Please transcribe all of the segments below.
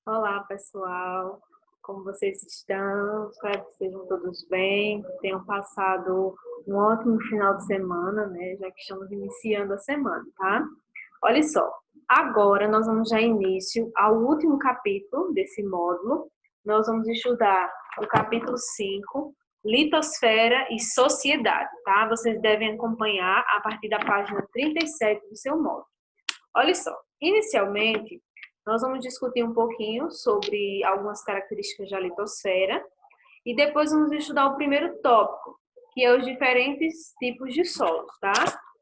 Olá, pessoal. Como vocês estão? Espero que estejam todos bem, que tenham passado um ótimo final de semana, né? Já que estamos iniciando a semana, tá? Olha só, agora nós vamos dar início ao último capítulo desse módulo. Nós vamos estudar o capítulo 5, Litosfera e Sociedade, tá? Vocês devem acompanhar a partir da página 37 do seu módulo. Olha só, inicialmente, nós vamos discutir um pouquinho sobre algumas características da litosfera e depois vamos estudar o primeiro tópico, que é os diferentes tipos de solos, tá?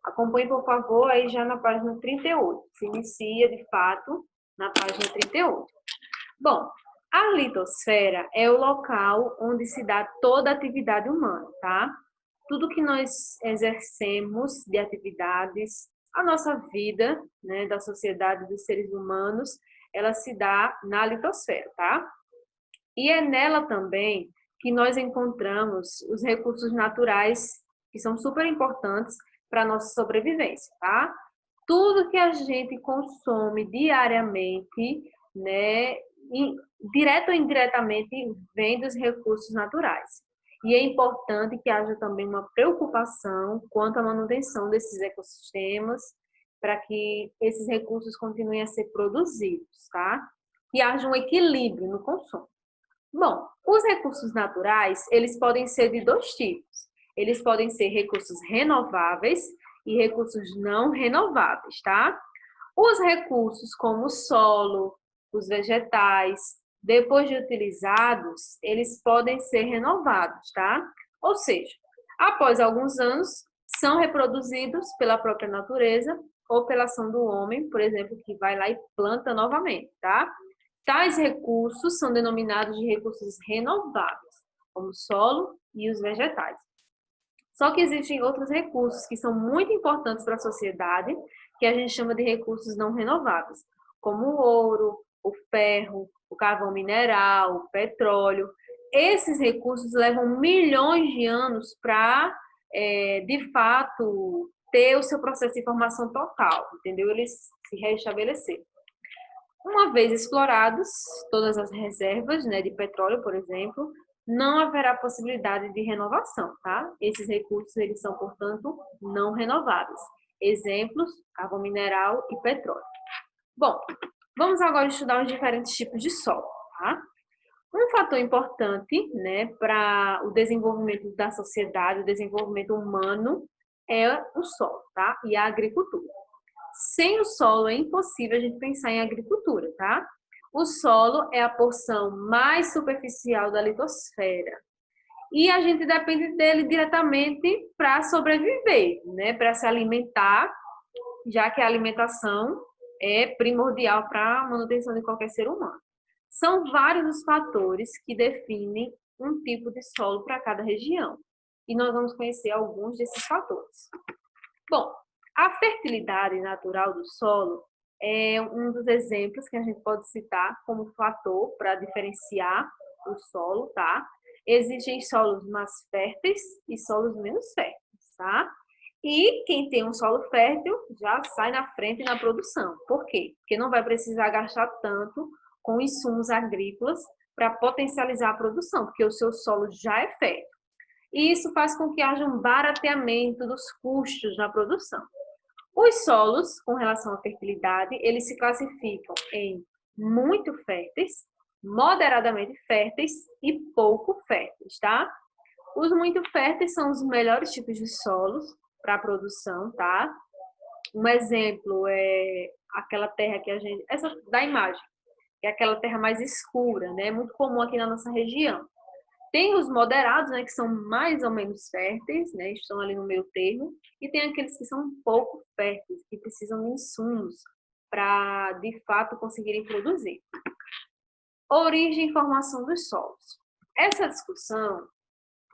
Acompanhe, por favor, aí já na página 38. Se inicia, de fato, na página 38. Bom, a litosfera é o local onde se dá toda a atividade humana, tá? Tudo que nós exercemos de atividades, a nossa vida, né, da sociedade dos seres humanos, ela se dá na litosfera, tá? E é nela também que nós encontramos os recursos naturais que são super importantes para a nossa sobrevivência, tá? Tudo que a gente consome diariamente, né, direto ou indiretamente, vem dos recursos naturais. E é importante que haja também uma preocupação quanto à manutenção desses ecossistemas, para que esses recursos continuem a ser produzidos, tá? E haja um equilíbrio no consumo. Bom, os recursos naturais, eles podem ser de dois tipos. Eles podem ser recursos renováveis e recursos não renováveis, tá? Os recursos como o solo, os vegetais, depois de utilizados, eles podem ser renovados, tá? Ou seja, após alguns anos, são reproduzidos pela própria natureza ou pela ação do homem, por exemplo, que vai lá e planta novamente, tá? Tais recursos são denominados de recursos renováveis, como o solo e os vegetais. Só que existem outros recursos que são muito importantes para a sociedade, que a gente chama de recursos não renováveis, como o ouro, o ferro, o carvão mineral, o petróleo. Esses recursos levam milhões de anos para, de fato, ter o seu processo de formação total, entendeu? Eles se restabelecer. Uma vez explorados todas as reservas, né, de petróleo, por exemplo, não haverá possibilidade de renovação, tá? Esses recursos, eles são, portanto, não renováveis. Exemplos, carvão mineral e petróleo. Bom, vamos agora estudar os diferentes tipos de solo, tá? Um fator importante, né, para o desenvolvimento da sociedade, o desenvolvimento humano, é o solo, tá? E a agricultura. Sem o solo é impossível a gente pensar em agricultura, tá? O solo é a porção mais superficial da litosfera. E a gente depende dele diretamente para sobreviver, né? Para se alimentar, já que a alimentação é primordial para a manutenção de qualquer ser humano. São vários os fatores que definem um tipo de solo para cada região. E nós vamos conhecer alguns desses fatores. Bom, a fertilidade natural do solo é um dos exemplos que a gente pode citar como fator para diferenciar o solo, tá? Existem solos mais férteis e solos menos férteis, tá? E quem tem um solo fértil já sai na frente na produção. Por quê? Porque não vai precisar gastar tanto com insumos agrícolas para potencializar a produção, porque o seu solo já é fértil. E isso faz com que haja um barateamento dos custos na produção. Os solos, com relação à fertilidade, eles se classificam em muito férteis, moderadamente férteis e pouco férteis, tá? Os muito férteis são os melhores tipos de solos para a produção, tá? Um exemplo é aquela terra que a gente, essa da imagem, que é aquela terra mais escura, né? É muito comum aqui na nossa região. Tem os moderados, né, que são mais ou menos férteis, né, estão ali no meio termo, e tem aqueles que são um pouco férteis, que precisam de insumos para, de fato, conseguirem produzir. Origem e formação dos solos. Essa discussão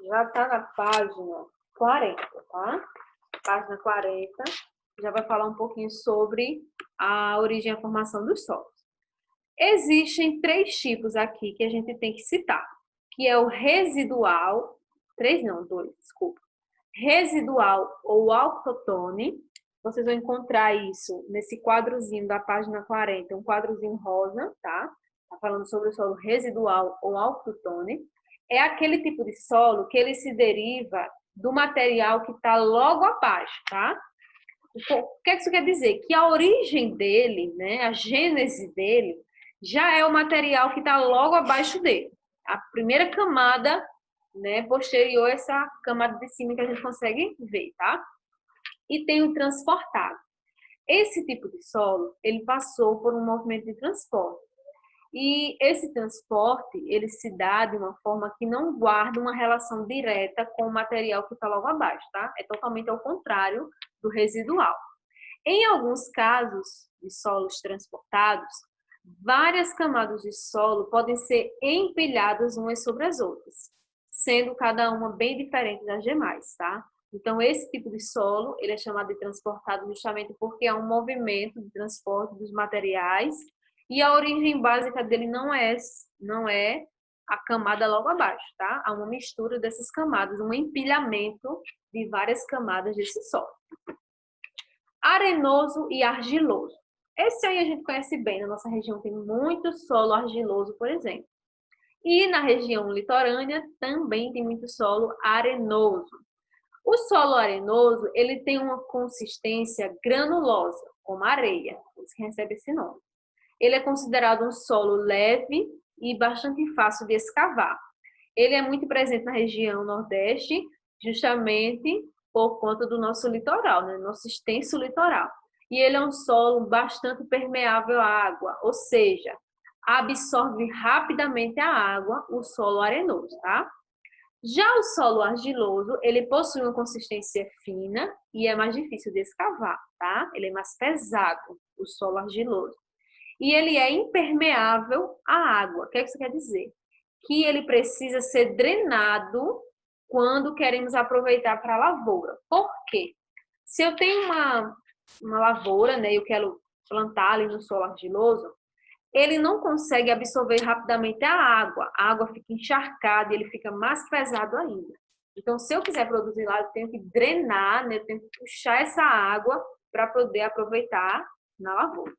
já está na página 40, tá? Página 40, já vai falar um pouquinho sobre a origem e a formação dos solos. Existem três tipos aqui que a gente tem que citar, que é o residual, três não, dois, desculpa. Residual ou autóctone, vocês vão encontrar isso nesse quadrozinho da página 40, um quadrozinho rosa, tá? está falando sobre o solo residual ou autotone, é aquele tipo de solo que ele se deriva do material que está logo abaixo, tá? O que isso quer dizer? Que a origem dele, né, a gênese dele, já é o material que está logo abaixo dele. A primeira camada, né, posterior a essa camada de cima que a gente consegue ver, tá? E tem o transportado. Esse tipo de solo, ele passou por um movimento de transporte. E esse transporte, ele se dá de uma forma que não guarda uma relação direta com o material que está logo abaixo, tá? É totalmente ao contrário do residual. Em alguns casos de solos transportados, várias camadas de solo podem ser empilhadas umas sobre as outras, sendo cada uma bem diferente das demais, tá? Então, esse tipo de solo, ele é chamado de transportado justamente porque é um movimento de transporte dos materiais e a origem básica dele não é a camada logo abaixo, tá? Há uma mistura dessas camadas, um empilhamento de várias camadas desse solo. Arenoso e argiloso. Esse aí a gente conhece bem, na nossa região tem muito solo argiloso, por exemplo. E na região litorânea também tem muito solo arenoso. O solo arenoso, ele tem uma consistência granulosa, como areia, por isso que recebe esse nome. Ele é considerado um solo leve e bastante fácil de escavar. Ele é muito presente na região nordeste, justamente por conta do nosso litoral, né? Nosso extenso litoral. E ele é um solo bastante permeável à água, ou seja, absorve rapidamente a água, o solo arenoso, tá? Já o solo argiloso, ele possui uma consistência fina e é mais difícil de escavar, tá? Ele é mais pesado, o solo argiloso. E ele é impermeável à água. O que isso quer dizer? Que ele precisa ser drenado quando queremos aproveitar para a lavoura. Por quê? Se eu tenho uma lavoura, né, e eu quero plantar ali no solo argiloso, ele não consegue absorver rapidamente a água fica encharcada e ele fica mais pesado ainda. Então, se eu quiser produzir lá, eu tenho que drenar, né, eu tenho que puxar essa água para poder aproveitar na lavoura.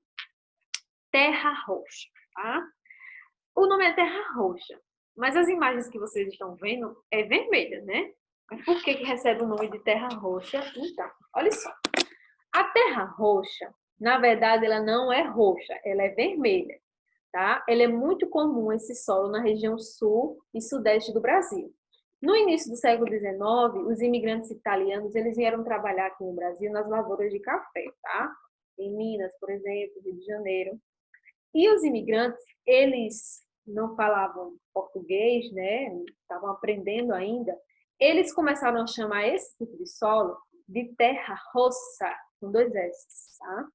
Terra roxa, tá? O nome é terra roxa, mas as imagens que vocês estão vendo é vermelha, né? Mas por que recebe o nome de terra roxa? Então, olha só. A terra roxa, na verdade, ela não é roxa, ela é vermelha, tá? Ela é muito comum esse solo na região sul e sudeste do Brasil. No início do século XIX, os imigrantes italianos, eles vieram trabalhar aqui no Brasil nas lavouras de café, tá? Em Minas, por exemplo, Rio de Janeiro. E os imigrantes, eles não falavam português, né? Estavam aprendendo ainda. Eles começaram a chamar esse tipo de solo de terra rossa, com 2 S, tá?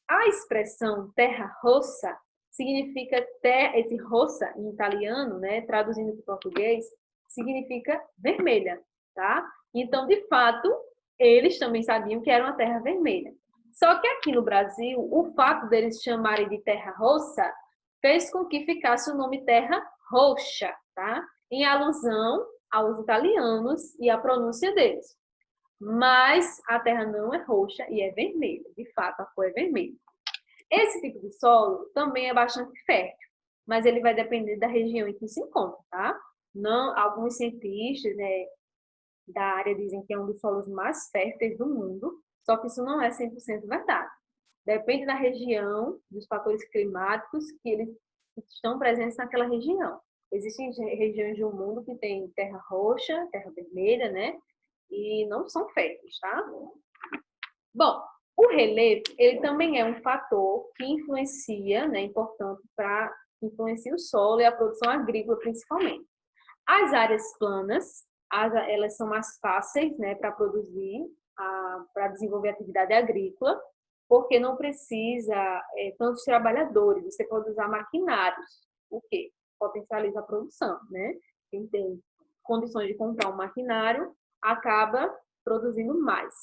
A expressão terra rossa significa esse rossa em italiano, né? Traduzindo para o português, significa vermelha, tá? Então, de fato, eles também sabiam que era uma terra vermelha. Só que aqui no Brasil, o fato deles chamarem de terra rossa fez com que ficasse o nome terra roxa, tá? Em alusão aos italianos e à pronúncia deles. Mas a terra não é roxa e é vermelha. De fato, a cor é vermelha. Esse tipo de solo também é bastante fértil, mas ele vai depender da região em que se encontra, tá? Não, alguns cientistas, né, da área dizem que é um dos solos mais férteis do mundo, só que isso não é 100% verdade. Depende da região, dos fatores climáticos que eles estão presentes naquela região. Existem regiões do mundo que tem terra roxa, terra vermelha, né? E não são férteis, tá? Bom, o relevo, ele também é um fator que influencia, né? Importante para influenciar o solo e a produção agrícola, principalmente. As áreas planas, elas são mais fáceis, né, para produzir, para desenvolver atividade agrícola, porque não precisa tantos trabalhadores, você pode usar maquinários, o que potencializa a produção, né? Quem tem condições de comprar um maquinário acaba produzindo mais.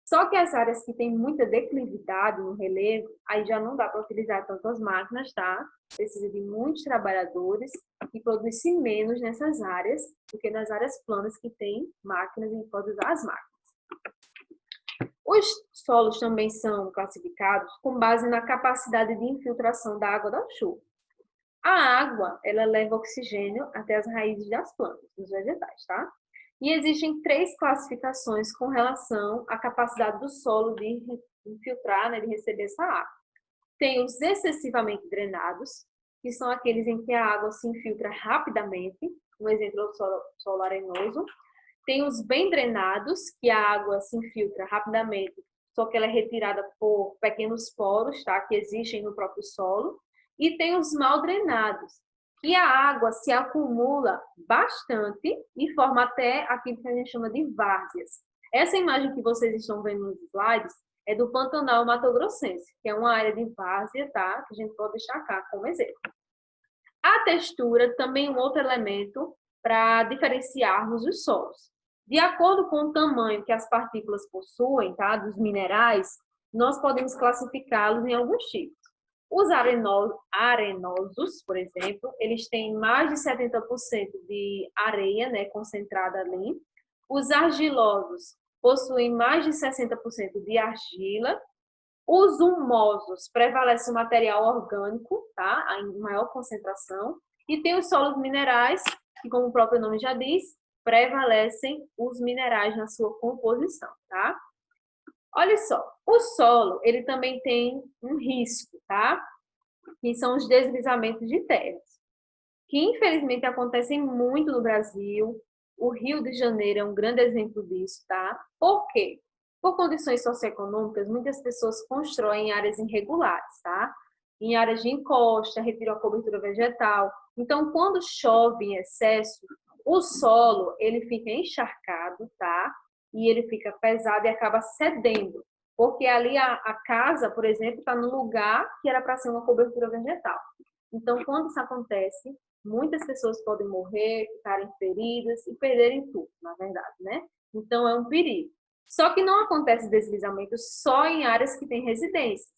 Só que as áreas que têm muita declividade no relevo, aí já não dá para utilizar tantas máquinas, tá? Precisa de muitos trabalhadores e produz-se menos nessas áreas do que nas áreas planas que tem máquinas e pode usar as máquinas. Os solos também são classificados com base na capacidade de infiltração da água da chuva. A água, ela leva oxigênio até as raízes das plantas, dos vegetais, tá? E existem 3 classificações com relação à capacidade do solo de infiltrar, né, de receber essa água. Tem os excessivamente drenados, que são aqueles em que a água se infiltra rapidamente, um exemplo é o solo arenoso. Tem os bem drenados, que a água se infiltra rapidamente, só que ela é retirada por pequenos poros, tá, que existem no próprio solo. E tem os mal drenados, que a água se acumula bastante e forma até aquilo que a gente chama de várzeas. Essa imagem que vocês estão vendo nos slides é do Pantanal Mato Grossense, que é uma área de várzea, tá, que a gente pode destacar como exemplo. A textura também é um outro elemento para diferenciarmos os solos. De acordo com o tamanho que as partículas possuem, tá, dos minerais, nós podemos classificá-los em alguns tipos. Os arenosos, por exemplo, eles têm mais de 70% de areia, né, concentrada ali. Os argilosos possuem mais de 60% de argila. Os humosos prevalece o material orgânico, tá, em maior concentração. E tem os solos minerais, que, como o próprio nome já diz, prevalecem os minerais na sua composição, tá? Olha só, o solo, ele também tem um risco, tá? Que são os deslizamentos de terras, que infelizmente acontecem muito no Brasil. O Rio de Janeiro é um grande exemplo disso, tá? Por quê? Por condições socioeconômicas, muitas pessoas constroem em áreas irregulares, tá? Em áreas de encosta, retiram a cobertura vegetal. Então, quando chove em excesso, o solo, ele fica encharcado, tá? E ele fica pesado e acaba cedendo. Porque ali a casa, por exemplo, está no lugar que era para ser uma cobertura vegetal. Então, quando isso acontece, muitas pessoas podem morrer, ficarem feridas e perderem tudo, na verdade, né? Então, é um perigo. Só que não acontece deslizamento só em áreas que têm residências.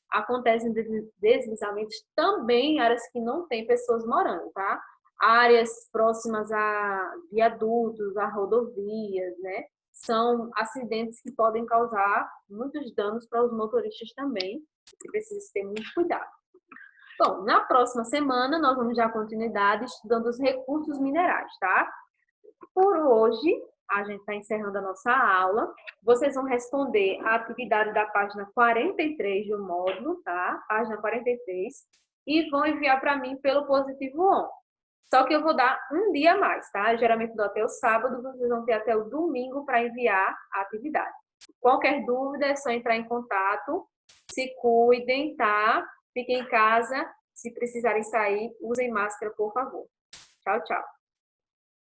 Acontecem deslizamentos também em áreas que não têm pessoas morando, tá? Áreas próximas a viadutos, a rodovias, né? São acidentes que podem causar muitos danos para os motoristas também, que precisa ter muito cuidado. Bom, na próxima semana nós vamos dar continuidade estudando os recursos minerais, tá? Por hoje, a gente está encerrando a nossa aula. Vocês vão responder a atividade da página 43 do módulo, tá? Página 43. E vão enviar para mim pelo Positivo On. Só que eu vou dar um dia a mais, tá? Geralmente dou até o sábado, vocês vão ter até o domingo para enviar a atividade. Qualquer dúvida é só entrar em contato. Se cuidem, tá? Fiquem em casa. Se precisarem sair, usem máscara, por favor. Tchau, tchau.